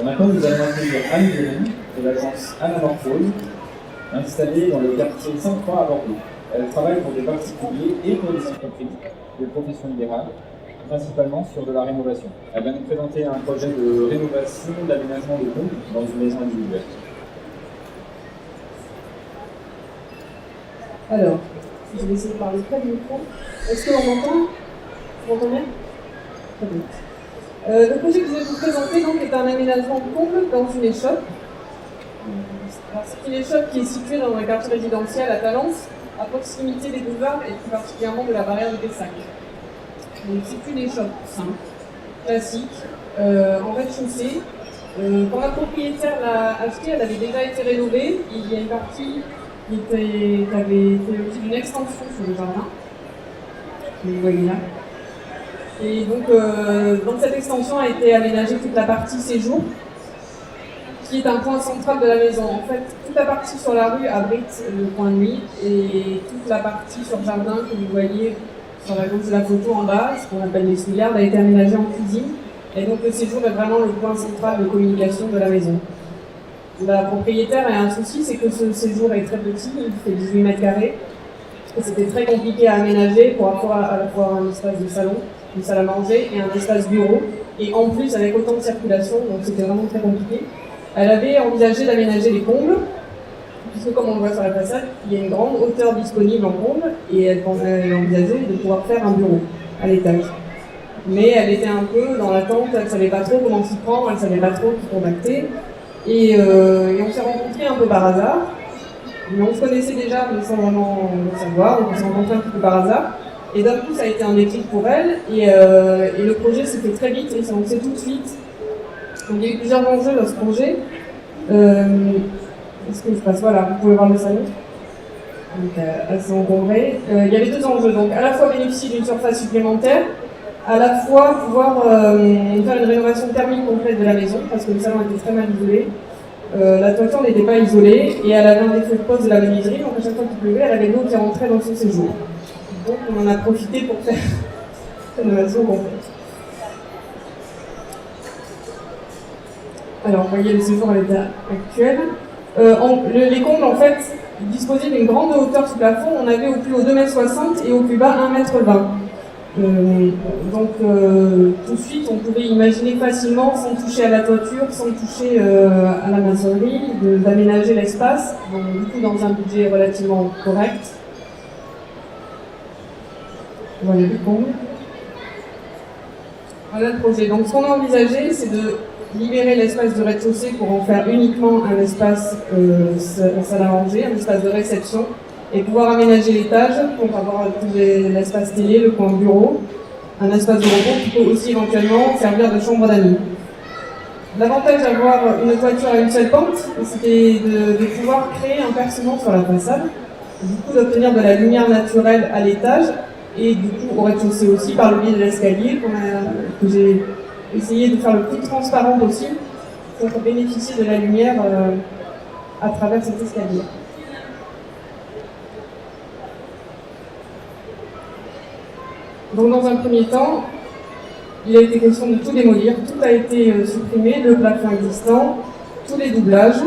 Maintenant, nous allons accueillir Anne Guéry de l'agence Anamorphose, installée dans le quartier 5-3 à Bordeaux. Elle travaille pour des particuliers et pour des entreprises de profession libérale, principalement sur de la rénovation. Elle va nous présenter un projet de rénovation d'aménagement de combles dans une maison individuelle. Alors, je vais essayer de parler près du micro. Est-ce qu'on m'entend? Vous m'entendez? Très bien. Le projet que je vais vous présenter donc, est un aménagement de comble dans une échoppe. C'est une échoppe qui est située dans un quartier résidentiel à Talence, à proximité des boulevards et plus particulièrement de la barrière de Pessac. Donc c'est une échoppe simple, classique, en rez-de-chaussée. Quand la propriétaire l'a achetée, elle avait déjà été rénovée. Il y a une partie qui avait fait l'objet d'une extension sur le jardin, que vous voyez là. Et donc, dans cette extension a été aménagée toute la partie séjour, qui est un point central de la maison. En fait, toute la partie sur la rue abrite le point de nuit, et toute la partie sur le jardin que vous voyez sur la gauche de la photo en bas, ce qu'on appelle les souillardes, a été aménagée en cuisine. Et donc le séjour est vraiment le point central de communication de la maison. La propriétaire a un souci, c'est que ce séjour est très petit, il fait 18 mètres carrés. Et c'était très compliqué à aménager pour avoir à la fois un espace de salon, une salle à manger et un espace bureau. Et en plus avec autant de circulation, donc c'était vraiment très compliqué. Elle avait envisagé d'aménager les combles, puisque comme on le voit sur la façade, il y a une grande hauteur disponible en comble, et elle envisageait de pouvoir faire un bureau à l'étage. Mais elle était un peu dans l'attente, elle ne savait pas trop comment s'y prendre, elle ne savait pas trop qui contacter. Et on s'est rencontrés un peu par hasard. Mais on se connaissait déjà, mais sans vraiment le savoir, donc on s'est rencontrés un petit peu par hasard. Et d'un coup, ça a été un déclic pour elle, et le projet s'est fait très vite, et s'est lancé tout de suite. Donc il y a eu plusieurs enjeux dans ce projet. Est-ce que je passe? Voilà, vous pouvez voir le salon. Donc assez encombré. Il y avait deux enjeux, donc à la fois bénéficier d'une surface supplémentaire, à la fois pouvoir faire une rénovation thermique complète de la maison, parce que le salon était très mal isolé. La toiture n'était pas isolée, et elle avait un défaut de pose de la menuiserie, donc à chaque fois qu'il pleuvait, elle avait l'eau qui rentrait dans son séjour. Donc on en a profité pour faire une rénovation complète. Alors, vous voyez le séjour à l'état actuel. Les combles, en fait, disposaient d'une grande hauteur sous plafond. On avait au plus haut 2,60 m et au plus bas 1,20 m. Donc, tout de suite, on pouvait imaginer facilement, sans toucher à la toiture, sans toucher à la maçonnerie, d'aménager l'espace, donc du coup dans un budget relativement correct. Voilà les combles. Voilà le projet. Donc, ce qu'on a envisagé, c'est de libérer l'espace de rez-de-chaussée pour en faire uniquement un espace salle à manger, un espace de réception, et pouvoir aménager l'étage pour avoir l'espace télé, le coin bureau, un espace de repos qui peut aussi éventuellement servir de chambre d'amis. L'avantage d'avoir une toiture à une seule pente, c'était de pouvoir créer un percement sur la façade, du coup d'obtenir de la lumière naturelle à l'étage, et du coup au rez-de-chaussée aussi par le biais de l'escalier que j'ai essayé de faire le plus transparent possible pour bénéficier de la lumière à travers cet escalier. Donc dans un premier temps, il a été question de tout démolir, tout a été supprimé, le plafond existant, tous les doublages,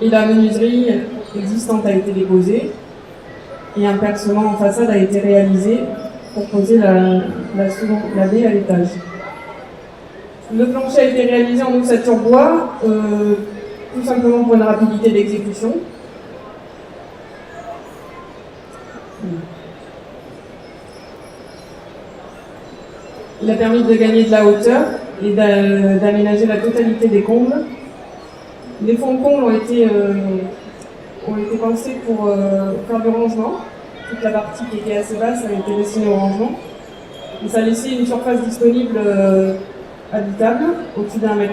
et la menuiserie existante a été déposée, et un percement en façade a été réalisé pour poser la baie à l'étage. Le plancher a été réalisé en ossature bois, tout simplement pour une rapidité d'exécution. Il a permis de gagner de la hauteur et d'aménager la totalité des combles. Les fonds de combles ont été pensés pour faire du rangement. Toute la partie qui était assez basse a été destinée au rangement. Et ça a laissé une surface disponible habitable, au-dessus d'1,80 m,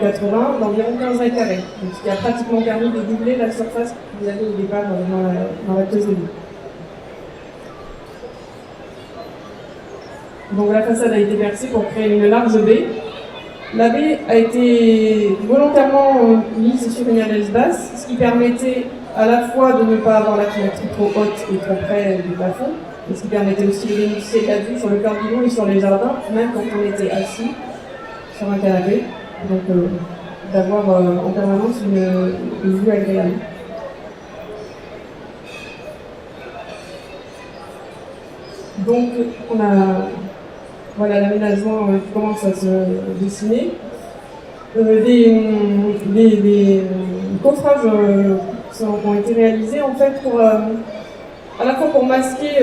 d'environ 15 mètres carrés. Donc, ce qui a pratiquement permis de doubler la surface que vous avez au départ dans la pièce de vie. Donc la façade a été percée pour créer une large baie. La baie a été volontairement mise sur une allège basse, ce qui permettait à la fois de ne pas avoir la fenêtre trop haute et trop près du plafond, et ce qui permettait aussi de bénéficier de la vue sur le cœur du Lion et sur les jardins, même quand on était assis sur un canapé. Donc d'avoir en permanence une vue agréable. Donc voilà l'aménagement qui commence à se dessiner. Des coffrages ont été réalisés en fait à la fois pour masquer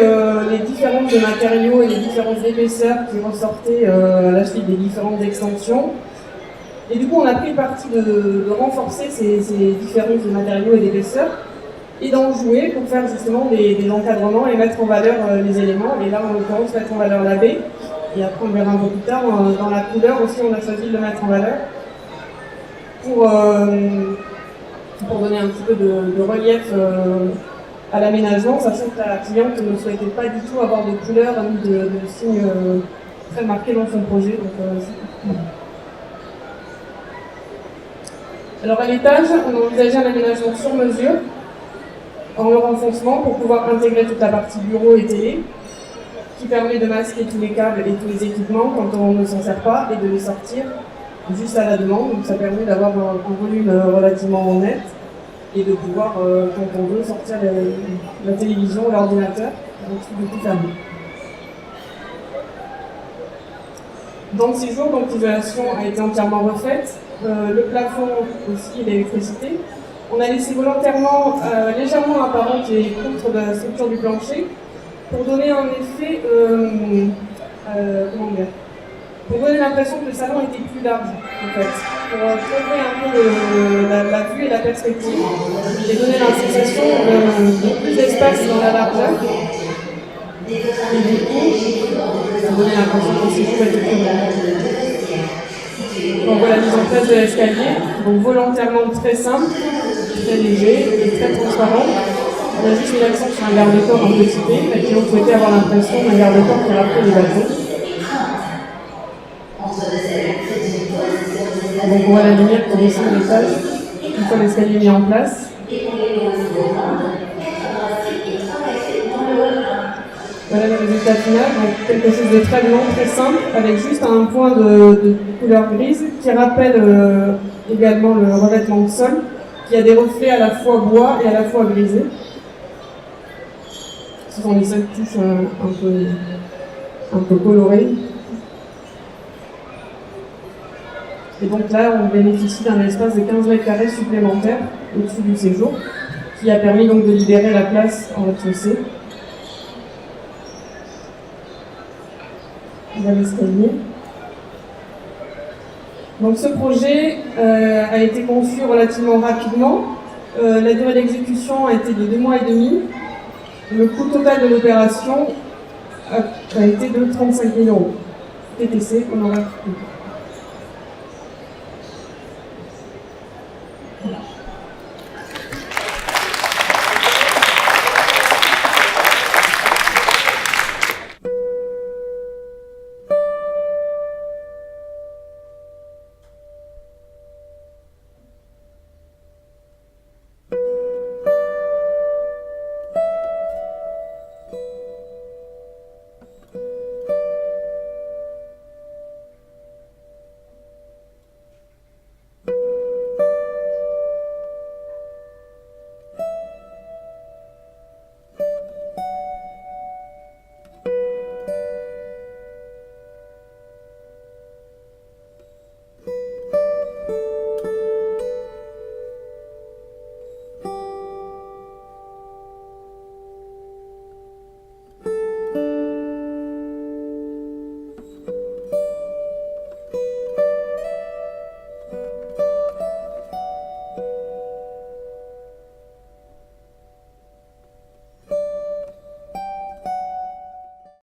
les différences de matériaux et les différences d'épaisseurs qui ressortaient à la suite des différentes extensions. Et du coup, on a pris le parti de renforcer ces différences de matériaux et d'épaisseurs et d'en jouer pour faire justement des encadrements et mettre en valeur les éléments. Et là, en l'occurrence, mettre en valeur la baie. Et après, on verra un peu plus tard, dans la couleur aussi, on a choisi de le mettre en valeur pour donner un petit peu de relief à l'aménagement, sachant que la cliente ne souhaitait pas du tout avoir de couleur ni de signes très marqués dans son projet. Donc, alors à l'étage, on a envisagé un aménagement sur mesure, en le renfoncement pour pouvoir intégrer toute la partie bureau et télé, qui permet de masquer tous les câbles et tous les équipements quand on ne s'en sert pas et de les sortir juste à la demande. Donc ça permet d'avoir un volume relativement net et de pouvoir, quand on veut, sortir la télévision ou l'ordinateur avec tout fermé. Dans le séjour, donc l'isolation a été entièrement refaite. Le plafond aussi, l'électricité. On a laissé volontairement légèrement apparente les poutres de la structure du plancher pour donner un effet, pour donner l'impression que le salon était plus large, en fait, pour couvrir un peu la vue et la perspective et donner la sensation de plus d'espace dans la largeur. Et du coup, ça donnait l'impression que le séjour était plus grand. Donc voilà la mise en place de l'escalier, donc volontairement très simple, très léger et très transparent. On a juste mis l'accent sur un garde-corps un peu typé, mais qui ont souhaité avoir l'impression d'un garde-corps qui rappelait les bateaux. Donc on voit la lumière qui descend de l'étage, une fois l'escalier mis en place. Voilà le résultat final, donc quelque chose de très blanc, très simple, avec juste un point de couleur grise qui rappelle également le revêtement de sol, qui a des reflets à la fois bois et à la fois grisés. Ce sont les seules touches un peu colorées. Et donc là, on bénéficie d'un espace de 15 mètres carrés supplémentaire au-dessus du séjour, qui a permis donc de libérer la place en rez-de-chaussée. L'escalier. Donc ce projet a été conçu relativement rapidement. La durée d'exécution a été de 2 mois et demi. Le coût total de l'opération a été de 35 000 €. TTC, on aura tout.